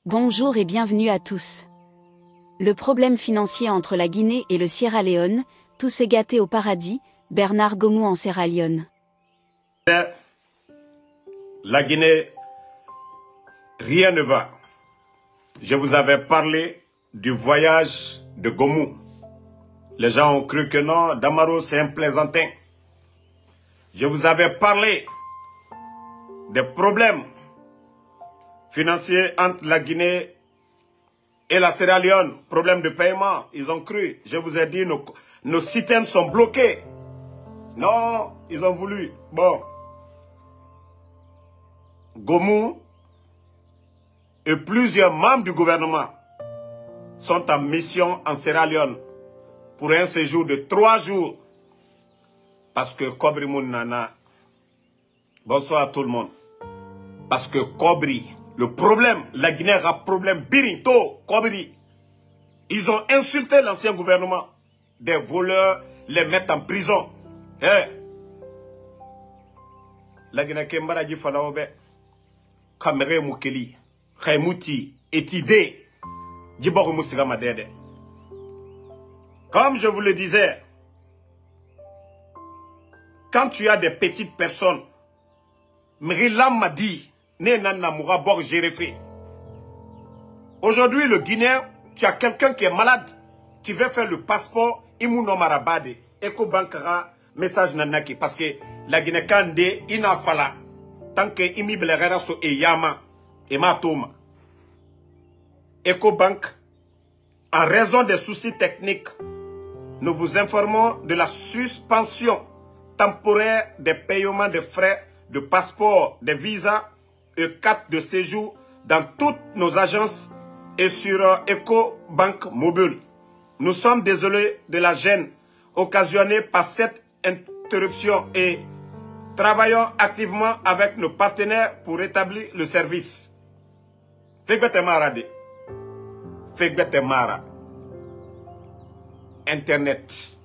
Bonjour et bienvenue à tous. Le problème financier entre la Guinée et le Sierra Leone, tous est gâté au paradis, Bernard Gomou en Sierra Leone. La Guinée, rien ne va. Je vous avais parlé du voyage de Gomou. Les gens ont cru que non, Damaro c'est un plaisantin. Je vous avais parlé des problèmes financiers entre la Guinée et la Sierra Leone. Problème de paiement, ils ont cru. Je vous ai dit, nos systèmes sont bloqués. Non, ils ont voulu. Bon. Gomou et plusieurs membres du gouvernement sont en mission en Sierra Leone pour un séjour de 3 jours. Parce que Kobri Mounana, bonsoir à tout le monde. Parce que Kobri, le problème, la Guinée a un problème, Birinto, Kobri. Ils ont insulté l'ancien gouvernement. Des voleurs les mettent en prison. La Guinée Kembara Falaobe, Kamere Moukeli, Khaymuti, Etide, Djibor Moussigama Dede. Comme je vous le disais, quand tu as des petites personnes, Mrilam m'a dit, aujourd'hui, le Guinéen, tu as quelqu'un qui est malade, tu veux faire le passeport, Imounomarabade, Eko Bankara, message Nanaki, parce que la Guinée Kande, Inafala, tant que Imi Blerera so Eyama, Ematoma. Eko Bank, en raison des soucis techniques, nous vous informons de la suspension temporaire des paiements de frais de passeport, de visas et cartes de séjour dans toutes nos agences et sur EcoBank Mobile. Nous sommes désolés de la gêne occasionnée par cette interruption et travaillons activement avec nos partenaires pour rétablir le service. Internet.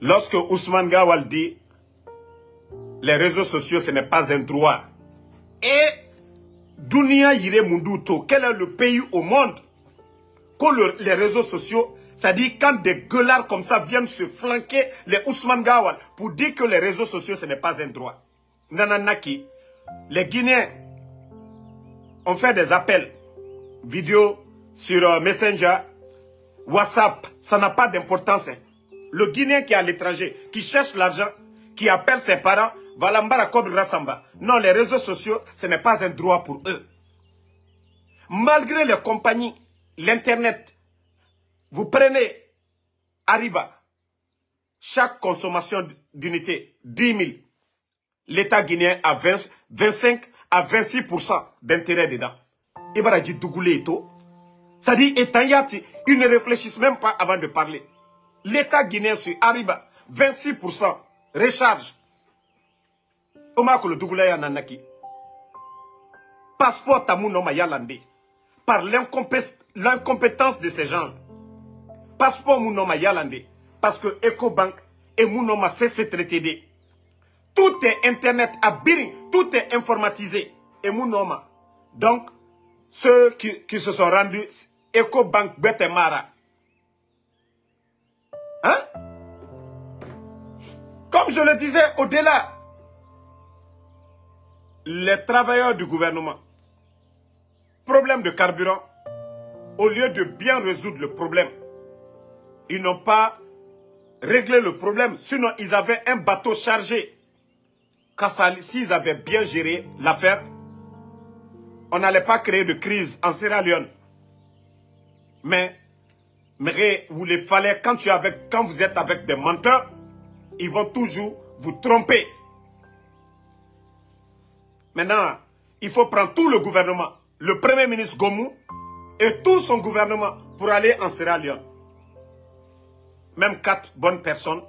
Lorsque Ousmane Gawal dit les réseaux sociaux, ce n'est pas un droit. Et Dunia Yire Munduto, quel est le pays au monde que les réseaux sociaux, c'est-à-dire quand des gueulards comme ça viennent se flanquer les Ousmane Gawal pour dire que les réseaux sociaux, ce n'est pas un droit. Nananaki, les Guinéens ont fait des appels vidéo sur Messenger, WhatsApp, ça n'a pas d'importance. Le Guinéen qui est à l'étranger, qui cherche l'argent, qui appelle ses parents, Valambara Kodou Rassamba. Non, les réseaux sociaux, ce n'est pas un droit pour eux. Malgré les compagnies, l'Internet, vous prenez Ariba, chaque consommation d'unité, 10 000. L'État guinéen a 25 à 26% d'intérêt dedans. Ibaradji Dougoulé et tout. Ça dit, Etanyati, ils ne réfléchissent même pas avant de parler. L'État guinéen sur Ariba, 26%, recharge. Omako le Dougoulaya Nanaki. Passeport Tamounoma Yalande. Par l'incompétence de ces gens. Passeport Mounoma Yalande. Parce que EcoBank et Mounoma CCTD. Tout est Internet à Biring. Tout est informatisé. Et Mounoma. Donc, ceux qui se sont rendus, EcoBank Betemara. Hein? Comme je le disais, au-delà, les travailleurs du gouvernement, problème de carburant, au lieu de bien résoudre le problème, ils n'ont pas réglé le problème. Sinon, ils avaient un bateau chargé. S'ils avaient bien géré l'affaire, on n'allait pas créer de crise en Sierra Leone. Mais vous les fallait, quand vous êtes avec des menteurs, ils vont toujours vous tromper. Maintenant, il faut prendre tout le gouvernement, le premier ministre Gomou et tout son gouvernement pour aller en Sierra Leone. Même 4 bonnes personnes,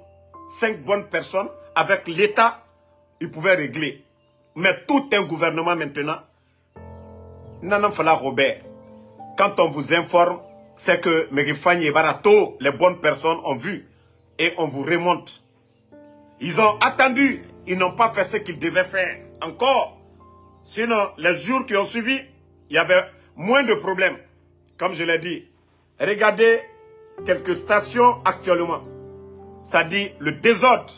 5 bonnes personnes, avec l'État, ils pouvaient régler. Mais tout un gouvernement maintenant, Nanan Fala Robert, quand on vous informe, c'est que Merifani et Barato, les bonnes personnes ont vu et on vous remonte. Ils ont attendu, ils n'ont pas fait ce qu'ils devaient faire encore. Sinon, les jours qui ont suivi, il y avait moins de problèmes. Comme je l'ai dit, regardez quelques stations actuellement. C'est-à-dire le désordre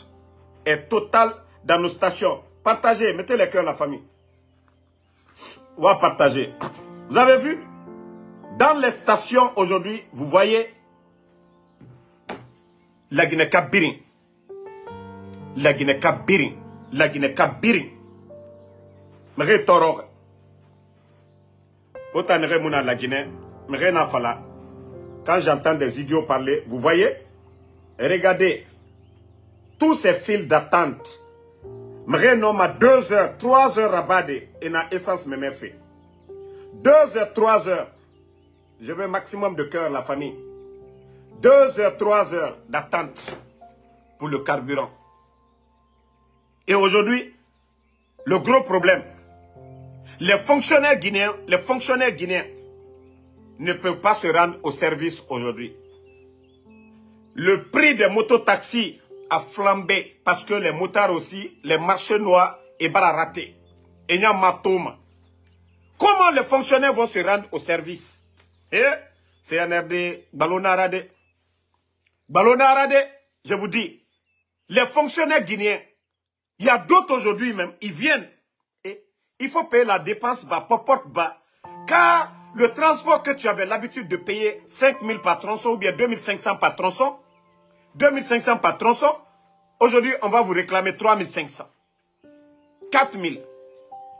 est total dans nos stations. Partagez, mettez les cœurs la famille. On va partager. Vous avez vu? Dans les stations aujourd'hui, vous voyez la Guinée-Cap-Birin. La Guinée-Cap-Birin. La Guinée-Cap-Birin. Mère Toro. Autanere Mouna la Guinée. Mère Nafala. Quand j'entends des idiots parler, vous voyez? Regardez. Tous ces files d'attente. Mère Noma 2 heures, 3 heures à Bade. Et na essence me fait. 2 heures, 3 heures. Je veux maximum de cœur, la famille. 2 heures, 3 heures d'attente pour le carburant. Et aujourd'hui, le gros problème, les fonctionnaires guinéens ne peuvent pas se rendre au service aujourd'hui. Le prix des mototaxis a flambé parce que les motards aussi, les marchés noirs et ratés. Et il y a matoma. Comment les fonctionnaires vont se rendre au service? Et c'est un RD Ballonarade. Ballonarade, je vous dis, les fonctionnaires guinéens, il y a d'autres aujourd'hui même, ils viennent. Et il faut payer la dépense bas, popote bas. Car le transport que tu avais l'habitude de payer 5 000 par tronçon ou bien 2500 par tronçon, 2500 par tronçon, aujourd'hui on va vous réclamer 3500. 4000.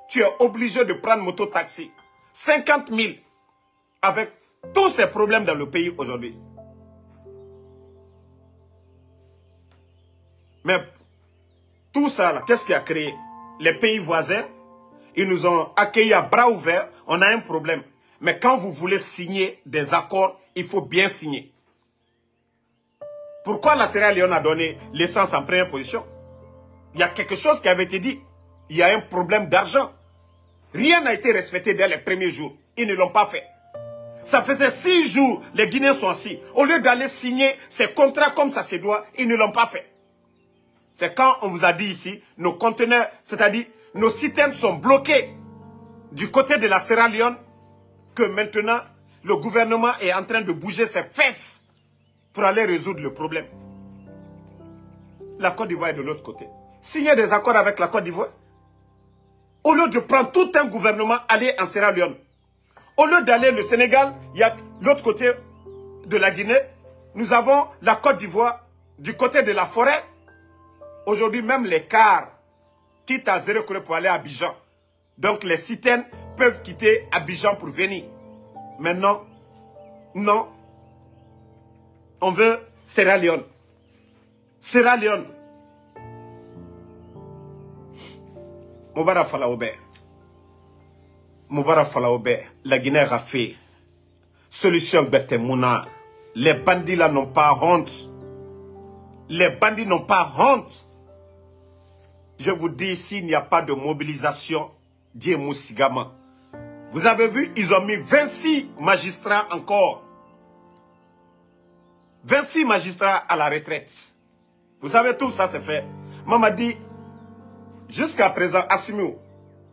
Tu es obligé de prendre moto-taxi. 50 000 avec tous ces problèmes dans le pays aujourd'hui. Mais tout ça, là, qu'est-ce qui a créé? Les pays voisins, ils nous ont accueillis à bras ouverts. On a un problème. Mais quand vous voulez signer des accords, il faut bien signer. Pourquoi la Sierra Leone a donné l'essence en première position? Il y a quelque chose qui avait été dit. Il y a un problème d'argent. Rien n'a été respecté dès les premiers jours. Ils ne l'ont pas fait. Ça faisait 6 jours, les Guinéens sont assis. Au lieu d'aller signer ces contrats comme ça se doit, ils ne l'ont pas fait. C'est quand on vous a dit ici, nos conteneurs, c'est-à-dire nos citernes sont bloqués du côté de la Sierra Leone, que maintenant le gouvernement est en train de bouger ses fesses pour aller résoudre le problème. La Côte d'Ivoire est de l'autre côté. Signer des accords avec la Côte d'Ivoire. Au lieu de prendre tout un gouvernement, aller en Sierra Leone. Au lieu d'aller au Sénégal, il y a l'autre côté de la Guinée. Nous avons la Côte d'Ivoire du côté de la forêt. Aujourd'hui, même les cars quittent à Zéro-Corée pour aller à Abidjan. Donc les citernes peuvent quitter Abidjan pour venir. Maintenant, non. On veut Sierra Leone. Sierra Leone. Moubara Falaoube. Moubara Falaoube. La Guinée a fait. Solution Bete Mouna. Les bandits là n'ont pas honte. Les bandits n'ont pas honte. Je vous dis, s'il n'y a pas de mobilisation, Dieu Moussigama. Vous avez vu, ils ont mis 26 magistrats encore. 26 magistrats à la retraite. Vous savez, tout ça c'est fait. Maman dit, jusqu'à présent, Assimou,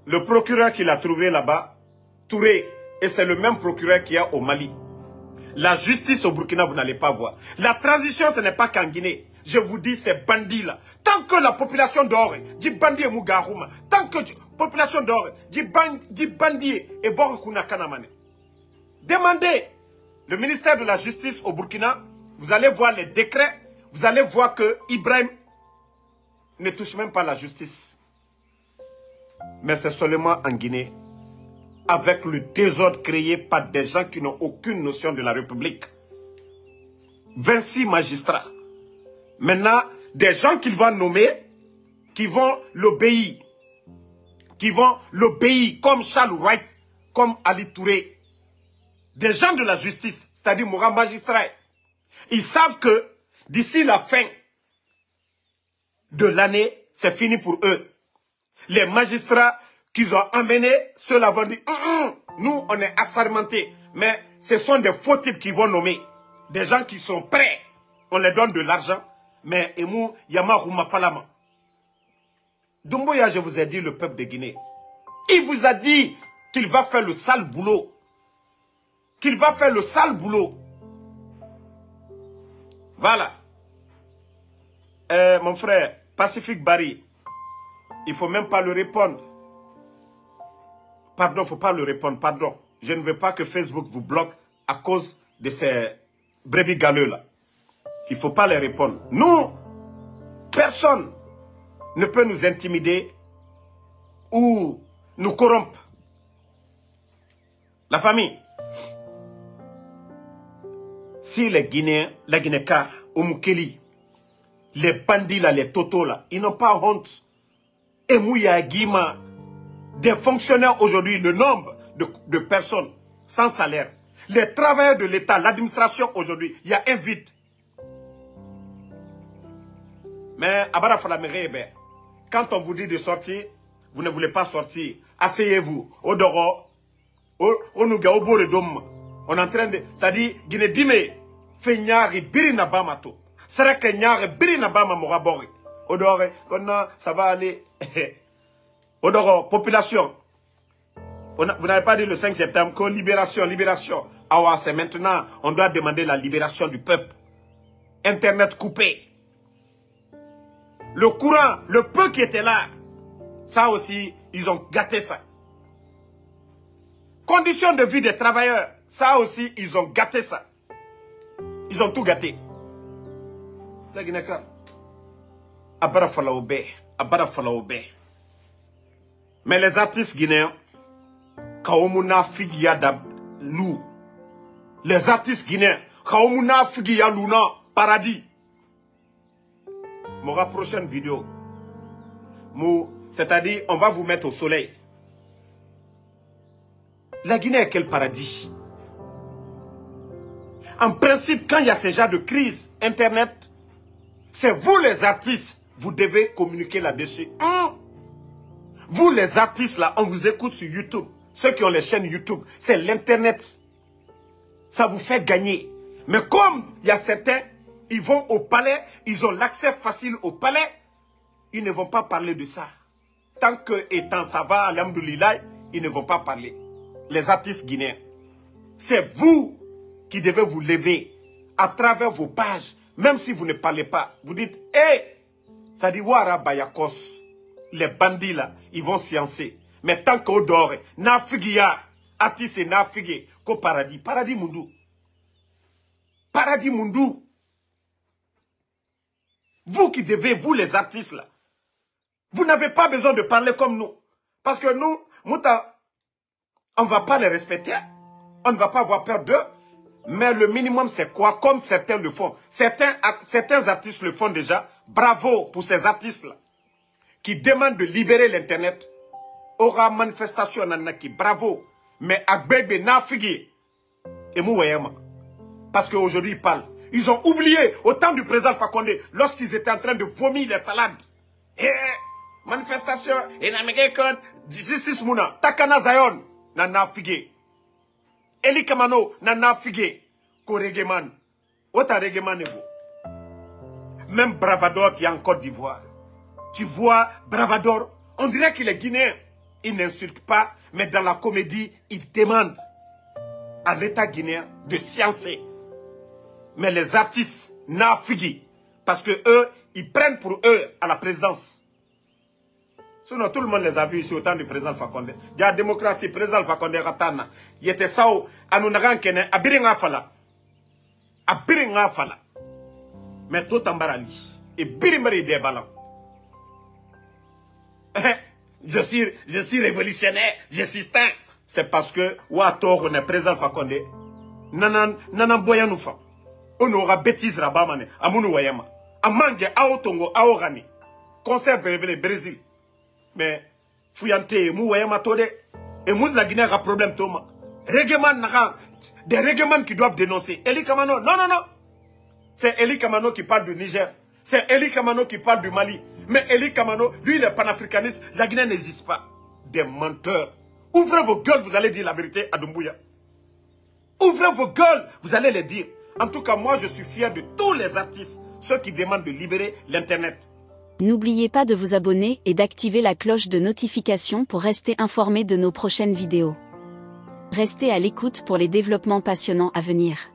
le procureur qu'il a trouvé là-bas, Touré, et c'est le même procureur qu'il y a au Mali. La justice au Burkina, vous n'allez pas voir. La transition, ce n'est pas qu'en Guinée. Je vous dis, ces bandits-là, tant que la population dort, dit bandit et Mougarouma, tant que la population dort, dit bandit et Borikuna Kanamane. Demandez le ministère de la Justice au Burkina, vous allez voir les décrets, vous allez voir que Ibrahim ne touche même pas la justice. Mais c'est seulement en Guinée, avec le désordre créé par des gens qui n'ont aucune notion de la République. 26 magistrats. Maintenant, des gens qu'il va nommer, qui vont l'obéir. Qui vont l'obéir comme Charles Wright, comme Ali Touré. Des gens de la justice, c'est-à-dire Moura magistrat. Ils savent que d'ici la fin de l'année, c'est fini pour eux. Les magistrats qu'ils ont emmenés, ceux-là vont dire, nous, on est assermentés. Mais ce sont des faux types qui vont nommer. Des gens qui sont prêts. On les donne de l'argent. Mais Emou Yamahouma Falama. Doumbouya, je vous ai dit, le peuple de Guinée. Il vous a dit qu'il va faire le sale boulot. qu'il va faire le sale boulot. Voilà. Mon frère, Pacifique Barry, il ne faut même pas le répondre. Pardon, il ne faut pas le répondre, pardon. Je ne veux pas que Facebook vous bloque à cause de ces brebis galeux-là. Il ne faut pas les répondre. Nous, personne ne peut nous intimider ou nous corrompre. La famille. Si les Guinéens, les Guinéens, Oumukeli, les bandits là, les totos là, ils n'ont pas honte. Et Mouya Guima, des fonctionnaires aujourd'hui, le nombre de personnes sans salaire, les travailleurs de l'État, l'administration aujourd'hui, il y a un vide. Mais Abara Falamere, quand on vous dit de sortir, vous ne voulez pas sortir. Asseyez-vous. Odoro, Onuga, Oboredom. On est en train de. C'est-à-dire, Guinée Dime, fait Nyari, Birina Bamato. C'est que Nyari, Birina Bama Morabori. Odoro, ça va aller. Odoro, population. Vous n'avez pas dit le 5 septembre que libération, libération. Ah, c'est maintenant, on doit demander la libération du peuple. Internet coupé. Le courant, le peu qui était là, ça aussi, ils ont gâté ça. Conditions de vie des travailleurs, ça aussi, ils ont gâté ça. Ils ont tout gâté. La Guinée-Ka. Abara Falaoube, Abara Falaoube. Mais les artistes guinéens, Kaomuna Figia Lou. Les artistes guinéens, Kaomuna Figia Luna, paradis. Mon prochaine vidéo, c'est-à-dire, on va vous mettre au soleil. La Guinée est quel paradis? En principe, quand il y a ce genre de crise, Internet, c'est vous les artistes, vous devez communiquer là-dessus. Vous les artistes, là, on vous écoute sur YouTube. Ceux qui ont les chaînes YouTube, c'est l'Internet. Ça vous fait gagner. Mais comme il y a certains, ils vont au palais, ils ont l'accès facile au palais, ils ne vont pas parler de ça. Tant que étant ça va, alhamdoulilah, ils ne vont pas parler. Les artistes guinéens, c'est vous qui devez vous lever à travers vos pages, même si vous ne parlez pas. Vous dites, hé, ça dit, Wara Bayakos, les bandits là, ils vont sciencer. Mais tant qu'au dort, Nafigia, artiste et Nafigé, qu'au paradis, paradis Mundu. Paradis Mundu. Vous qui devez, vous les artistes là, vous n'avez pas besoin de parler comme nous. Parce que nous, Mouta, on ne va pas les respecter. On ne va pas avoir peur d'eux. Mais le minimum, c'est quoi? Comme certains le font. Certains artistes le font déjà. Bravo pour ces artistes-là. Qui demandent de libérer l'Internet. Aura manifestation nanaki. Bravo. Mais Agbebe Nafigi. Et Mouayama. Parce qu'aujourd'hui, ils parlent. Ils ont oublié, au temps du président Fakonde, lorsqu'ils étaient en train de vomir les salades. Et manifestation, et n'américaine, justice mouna, Takana Zayon, nana figé. Eli Kamano, nana figé. Koregeman. Ota regeman ebo. Même Bravador qui est en Côte d'Ivoire. Tu vois, Bravador, on dirait qu'il est guinéen. Il n'insulte pas, mais dans la comédie, il demande à l'État guinéen de sciencer. Mais les artistes, Nafigi, parce que eux, ils prennent pour eux à la présidence. Sinon, tout le monde les a vus ici au temps du président Fakonde. Il y a la démocratie, président Fakonde Ratana. Il était ça où, à nous n'avons abiringa fala. Abiringa fala. Mais tout en barali. Et birimari des ballons. Je suis révolutionnaire, je suis saint. C'est parce que, Ouator, on est président Fakonde. Nanan boyanoufa. On aura bêtise rabamane, amunu wayama. Amange aotongo aorani. Concert Brésil. Mais, fuyante, mou wayama tode. Et mou la Guinée a problème toma. Règlement n'a des règlements qui doivent dénoncer. Eli Kamano, non, non, non. C'est Eli Kamano qui parle du Niger. C'est Eli Kamano qui parle du Mali. Mais Eli Kamano, lui, il est panafricaniste. La Guinée n'existe pas. Des menteurs. Ouvrez vos gueules, vous allez dire la vérité à Doumbouya. Ouvrez vos gueules, vous allez les dire. En tout cas, moi, je suis fier de tous les artistes, ceux qui demandent de libérer l'Internet. N'oubliez pas de vous abonner et d'activer la cloche de notification pour rester informé de nos prochaines vidéos. Restez à l'écoute pour les développements passionnants à venir.